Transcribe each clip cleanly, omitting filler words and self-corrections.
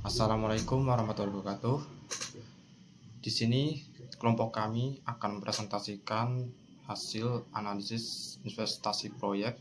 Assalamualaikum warahmatullahi wabarakatuh. Di sini kelompok kami akan mempresentasikan hasil analisis investasi proyek,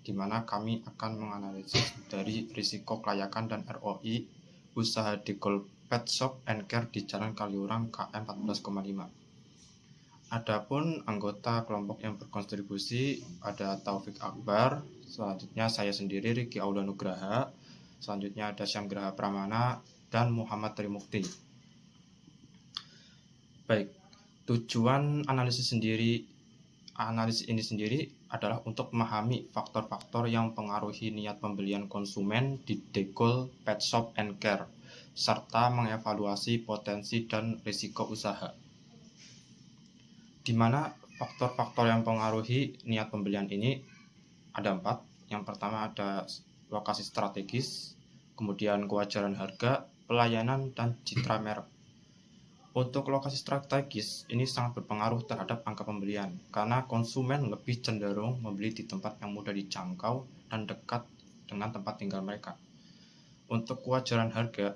di mana kami akan menganalisis dari risiko kelayakan dan ROI usaha Degol Pet Shop and Care di Jalan Kaliurang KM 14,5. Adapun anggota kelompok yang berkontribusi ada Taufik Akbar, selanjutnya saya sendiri Riki Aulia Nugraha, selanjutnya ada Syam Graha Pramana dan Muhammad Trimukti. Baik, tujuan analisis ini sendiri adalah untuk memahami faktor-faktor yang mempengaruhi niat pembelian konsumen di Degol Pet Shop and Care, serta mengevaluasi potensi dan risiko usaha. Di mana faktor-faktor yang mempengaruhi niat pembelian ini ada 4. Yang pertama ada lokasi strategis, kemudian kewajaran harga, pelayanan, dan citra merek. Untuk lokasi strategis, ini sangat berpengaruh terhadap angka pembelian, karena konsumen lebih cenderung membeli di tempat yang mudah dijangkau dan dekat dengan tempat tinggal mereka. Untuk kewajaran harga,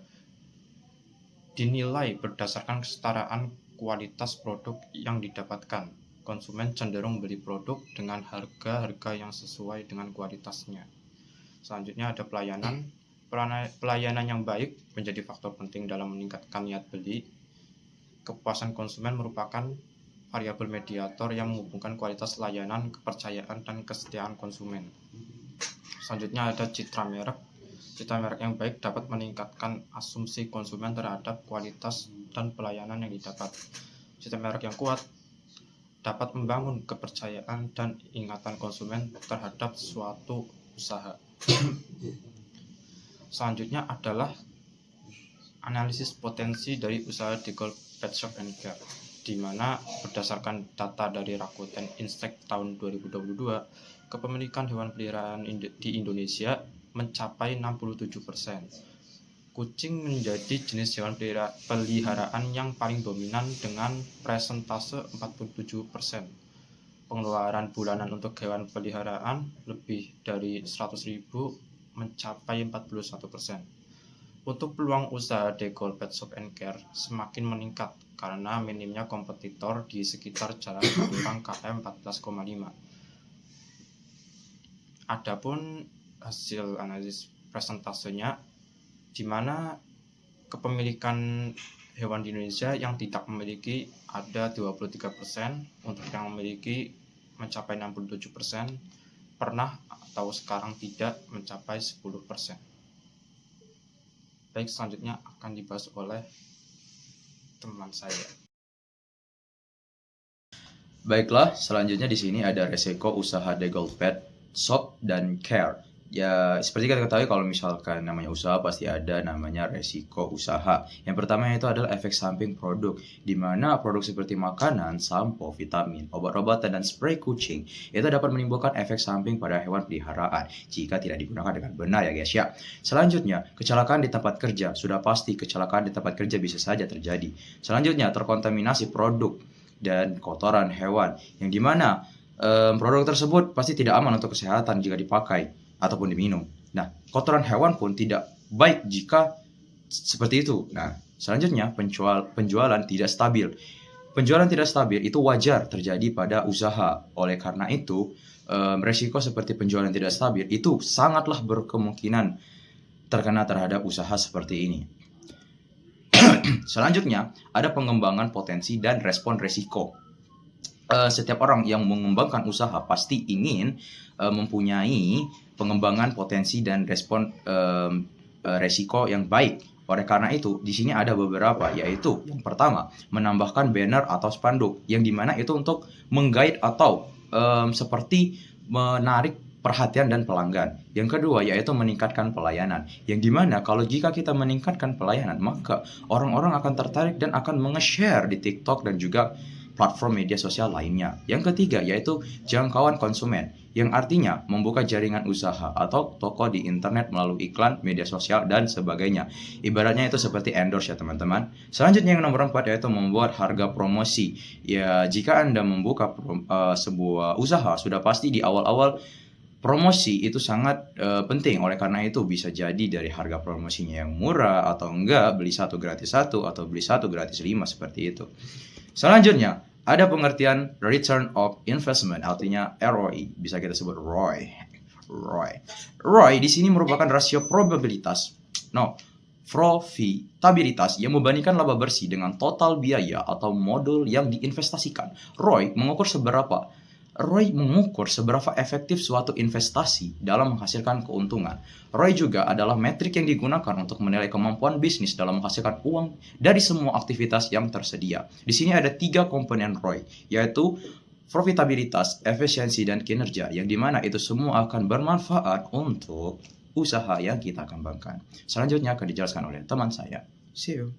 dinilai berdasarkan kesetaraan kualitas produk yang didapatkan. Konsumen cenderung beli produk dengan harga yang sesuai dengan kualitasnya. Selanjutnya ada pelayanan. Pelayanan yang baik menjadi faktor penting dalam meningkatkan niat beli. Kepuasan konsumen merupakan variabel mediator yang menghubungkan kualitas layanan, kepercayaan, dan kesetiaan konsumen. Selanjutnya ada citra merek. Citra merek yang baik dapat meningkatkan asumsi konsumen terhadap kualitas dan pelayanan yang didapat. Citra merek yang kuat dapat membangun kepercayaan dan ingatan konsumen terhadap suatu usaha. Selanjutnya adalah analisis potensi dari usaha Degol Pet Shop and Care, di mana berdasarkan data dari Rakuten Insight tahun 2022, kepemilikan hewan peliharaan di Indonesia mencapai 67%. Kucing menjadi jenis hewan peliharaan yang paling dominan dengan persentase 47%. Pengeluaran bulanan untuk hewan peliharaan lebih dari 100.000 mencapai 41%. Untuk peluang usaha Degol Pet Shop and Care semakin meningkat karena minimnya kompetitor di sekitar Jalan Kaliurang KM 14,5. Adapun hasil analisis presentasenya, di mana kepemilikan hewan di Indonesia yang tidak memiliki ada 23%, untuk yang memiliki mencapai 67%, pernah atau sekarang tidak mencapai 10%. Baik, selanjutnya akan dibahas oleh teman saya. Baiklah, selanjutnya di sini ada resiko usaha Degol Pet Shop dan Care. Ya, seperti kita ketahui kalau misalkan namanya usaha pasti ada namanya resiko usaha. Yang pertama itu adalah efek samping produk, di mana produk seperti makanan, sampo, vitamin, obat-obatan, dan spray kucing itu dapat menimbulkan efek samping pada hewan peliharaan jika tidak digunakan dengan benar ya guys ya. Selanjutnya, kecelakaan di tempat kerja. Sudah pasti kecelakaan di tempat kerja bisa saja terjadi. Selanjutnya, terkontaminasi produk dan kotoran hewan, yang dimana produk tersebut pasti tidak aman untuk kesehatan jika dipakai ataupun diminum. Nah, kotoran hewan pun tidak baik jika seperti itu. Nah, selanjutnya penjualan tidak stabil. Penjualan tidak stabil itu wajar terjadi pada usaha. Oleh karena itu, resiko seperti penjualan tidak stabil itu sangatlah berkemungkinan terkena terhadap usaha seperti ini. Selanjutnya, ada pengembangan potensi dan respon resiko. Setiap orang yang mengembangkan usaha pasti ingin mempunyai pengembangan potensi dan respon resiko yang baik. Oleh karena itu, di sini ada beberapa, yaitu yang pertama, menambahkan banner atau spanduk, yang dimana itu untuk menggait atau seperti menarik perhatian dan pelanggan. Yang kedua yaitu meningkatkan pelayanan, yang dimana kalau jika kita meningkatkan pelayanan, maka orang-orang akan tertarik dan akan menge-share di TikTok dan juga platform media sosial lainnya. Yang ketiga yaitu jangkauan konsumen, yang artinya membuka jaringan usaha atau toko di internet melalui iklan, media sosial, dan sebagainya. Ibaratnya itu seperti endorse ya teman-teman. Selanjutnya yang nomor 4 yaitu membuat harga promosi. Ya, jika Anda membuka sebuah usaha, sudah pasti di awal-awal promosi itu sangat penting. Oleh karena itu bisa jadi dari harga promosinya yang murah atau enggak beli 1 gratis 1 atau beli 1 gratis 5 seperti itu. Selanjutnya, ada pengertian return of investment, artinya ROI, bisa kita sebut ROI. ROI di sini merupakan rasio probabilitas, profitabilitas yang membandingkan laba bersih dengan total biaya atau modal yang diinvestasikan. ROI mengukur seberapa efektif suatu investasi dalam menghasilkan keuntungan. ROI juga adalah metrik yang digunakan untuk menilai kemampuan bisnis dalam menghasilkan uang dari semua aktivitas yang tersedia. Di sini ada 3 komponen ROI, yaitu profitabilitas, efisiensi, dan kinerja, yang dimana itu semua akan bermanfaat untuk usaha yang kita kembangkan. Selanjutnya akan dijelaskan oleh teman saya. See you.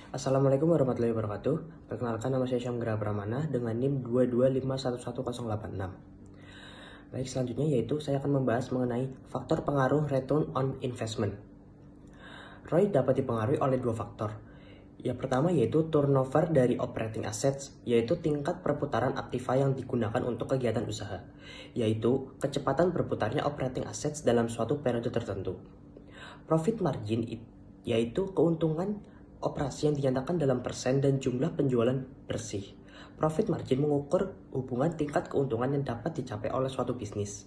Assalamualaikum warahmatullahi wabarakatuh. Perkenalkan, nama saya Syamgra Pramana dengan NIM 225111086. Baik, selanjutnya yaitu saya akan membahas mengenai faktor pengaruh return on investment. ROI dapat dipengaruhi oleh 2 faktor. Yang pertama yaitu turnover dari operating assets, yaitu tingkat perputaran aktiva yang digunakan untuk kegiatan usaha, yaitu kecepatan berputarnya operating assets dalam suatu periode tertentu. Profit margin yaitu keuntungan operasi yang dinyatakan dalam persen dan jumlah penjualan bersih. Profit margin mengukur hubungan tingkat keuntungan yang dapat dicapai oleh suatu bisnis.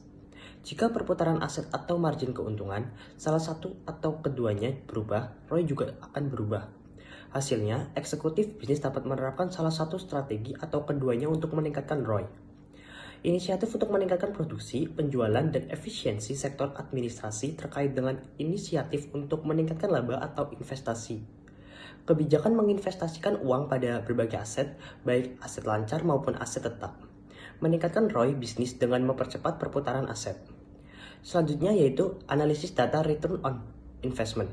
Jika perputaran aset atau margin keuntungan, salah satu atau keduanya berubah, ROI juga akan berubah. Hasilnya, eksekutif bisnis dapat menerapkan salah satu strategi atau keduanya untuk meningkatkan ROI. Inisiatif untuk meningkatkan produksi, penjualan, dan efisiensi sektor administrasi terkait dengan inisiatif untuk meningkatkan laba atau investasi. Kebijakan menginvestasikan uang pada berbagai aset, baik aset lancar maupun aset tetap. Meningkatkan ROI bisnis dengan mempercepat perputaran aset. Selanjutnya yaitu analisis data return on investment.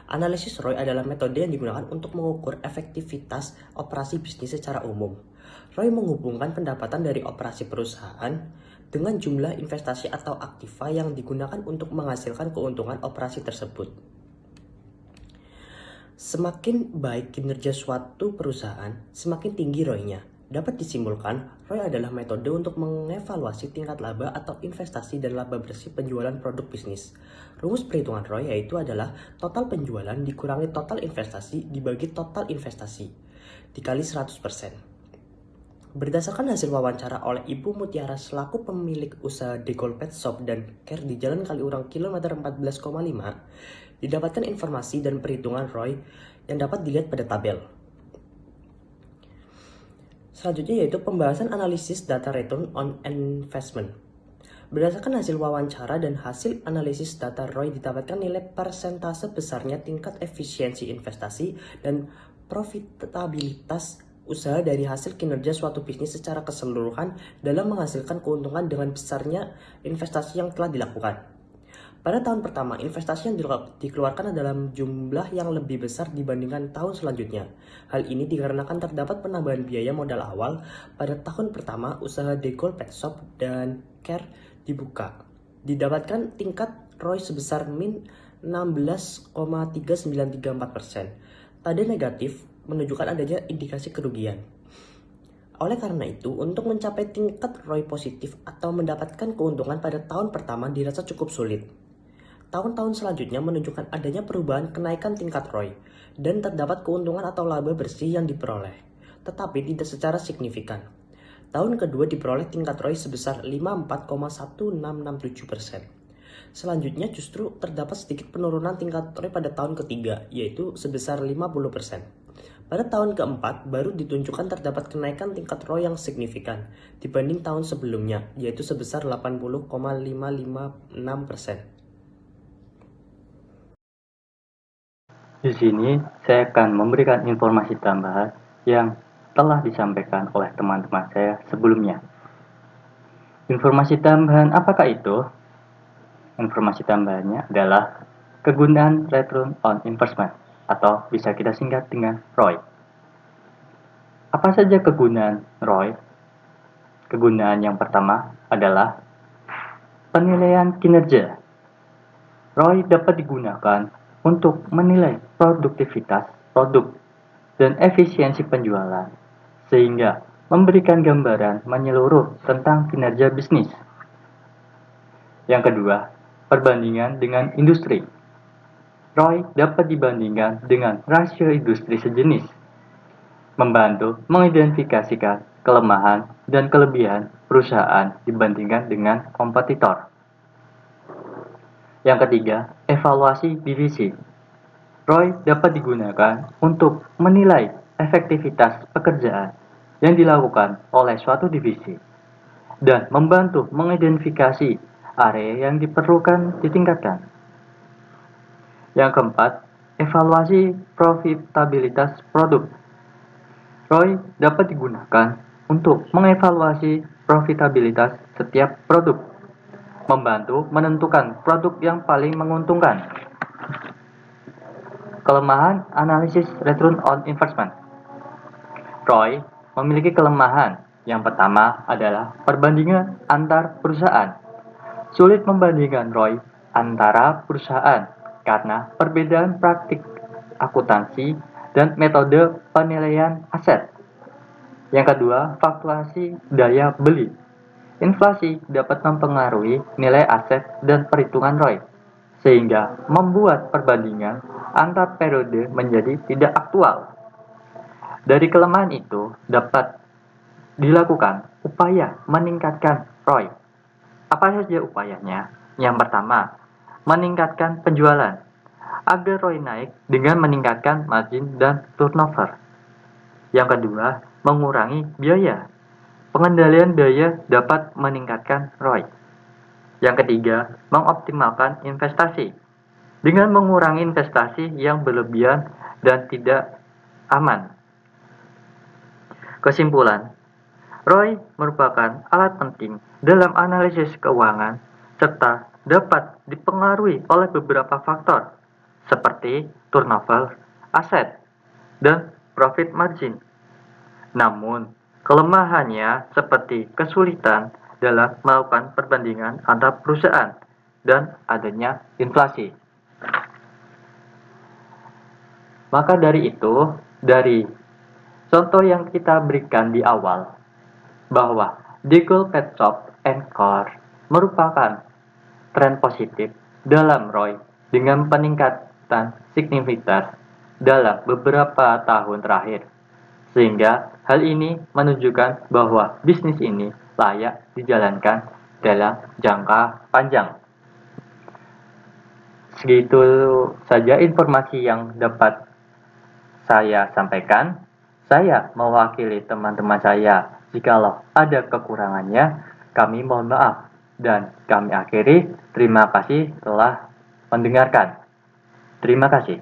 Analisis ROI adalah metode yang digunakan untuk mengukur efektivitas operasi bisnis secara umum. ROI menghubungkan pendapatan dari operasi perusahaan dengan jumlah investasi atau aktiva yang digunakan untuk menghasilkan keuntungan operasi tersebut. Semakin baik kinerja suatu perusahaan, semakin tinggi ROI-nya. Dapat disimpulkan, ROI adalah metode untuk mengevaluasi tingkat laba atau investasi dan laba bersih penjualan produk bisnis. Rumus perhitungan ROI yaitu adalah total penjualan dikurangi total investasi dibagi total investasi dikali 100%. Berdasarkan hasil wawancara oleh Ibu Mutiara selaku pemilik usaha Degol Pet Shop dan Care di Jalan Kaliurang kilometer 14,5, didapatkan informasi dan perhitungan ROI yang dapat dilihat pada tabel. Selanjutnya yaitu pembahasan analisis data return on investment. Berdasarkan hasil wawancara dan hasil analisis data ROI didapatkan nilai persentase besarnya tingkat efisiensi investasi dan profitabilitas usaha dari hasil kinerja suatu bisnis secara keseluruhan dalam menghasilkan keuntungan dengan besarnya investasi yang telah dilakukan. Pada tahun pertama, investasi yang dikeluarkan dalam jumlah yang lebih besar dibandingkan tahun selanjutnya. Hal ini dikarenakan terdapat penambahan biaya modal awal pada tahun pertama usaha Degol Pet Shop dan Care dibuka. Didapatkan tingkat ROI sebesar min 16,3934%. Tanda negatif menunjukkan adanya indikasi kerugian. Oleh karena itu, untuk mencapai tingkat ROI positif atau mendapatkan keuntungan pada tahun pertama dirasa cukup sulit. Tahun-tahun selanjutnya menunjukkan adanya perubahan kenaikan tingkat ROI dan terdapat keuntungan atau laba bersih yang diperoleh, tetapi tidak secara signifikan. Tahun kedua diperoleh tingkat ROI sebesar 54,1667%. Selanjutnya justru terdapat sedikit penurunan tingkat ROI pada tahun ketiga, yaitu sebesar 50%. Pada tahun keempat baru ditunjukkan terdapat kenaikan tingkat ROI yang signifikan dibanding tahun sebelumnya, yaitu sebesar 80,556%. Di sini saya akan memberikan informasi tambahan yang telah disampaikan oleh teman-teman saya sebelumnya. Informasi tambahan apakah itu? Informasi tambahannya adalah kegunaan return on investment atau bisa kita singkat dengan ROI. Apa saja kegunaan ROI? Kegunaan yang pertama adalah penilaian kinerja. ROI dapat digunakan untuk menilai produktivitas produk dan efisiensi penjualan, sehingga memberikan gambaran menyeluruh tentang kinerja bisnis. Yang kedua, perbandingan dengan industri. ROI dapat dibandingkan dengan rasio industri sejenis, membantu mengidentifikasikan kelemahan dan kelebihan perusahaan dibandingkan dengan kompetitor. Yang ketiga, evaluasi divisi. ROI dapat digunakan untuk menilai efektivitas pekerjaan yang dilakukan oleh suatu divisi dan membantu mengidentifikasi area yang diperlukan ditingkatkan. Yang keempat, evaluasi profitabilitas produk. ROI dapat digunakan untuk mengevaluasi profitabilitas setiap produk, membantu menentukan produk yang paling menguntungkan. Kelemahan analisis return on investment. ROI memiliki kelemahan. Yang pertama adalah perbandingan antar perusahaan. Sulit membandingkan ROI antara perusahaan karena perbedaan praktik akuntansi dan metode penilaian aset. Yang kedua, fluktuasi daya beli. Inflasi dapat mempengaruhi nilai aset dan perhitungan ROI, sehingga membuat perbandingan antar periode menjadi tidak aktual. Dari kelemahan itu dapat dilakukan upaya meningkatkan ROI. Apa saja upayanya? Yang pertama, meningkatkan penjualan agar ROI naik dengan meningkatkan margin dan turnover. Yang kedua, mengurangi biaya. Pengendalian biaya dapat meningkatkan ROI. Yang ketiga, mengoptimalkan investasi dengan mengurangi investasi yang berlebihan dan tidak aman. Kesimpulan, ROI merupakan alat penting dalam analisis keuangan serta dapat dipengaruhi oleh beberapa faktor seperti turnover, aset, dan profit margin. Namun, kelemahannya seperti kesulitan dalam melakukan perbandingan antar perusahaan dan adanya inflasi. Maka dari itu, dari contoh yang kita berikan di awal, bahwa Deagle Pet Shop and Car merupakan tren positif dalam ROI dengan peningkatan signifikan dalam beberapa tahun terakhir. Sehingga hal ini menunjukkan bahwa bisnis ini layak dijalankan dalam jangka panjang. Segitu saja informasi yang dapat saya sampaikan. Saya mewakili teman-teman saya. Jikalau ada kekurangannya, kami mohon maaf. Dan kami akhiri, terima kasih telah mendengarkan. Terima kasih.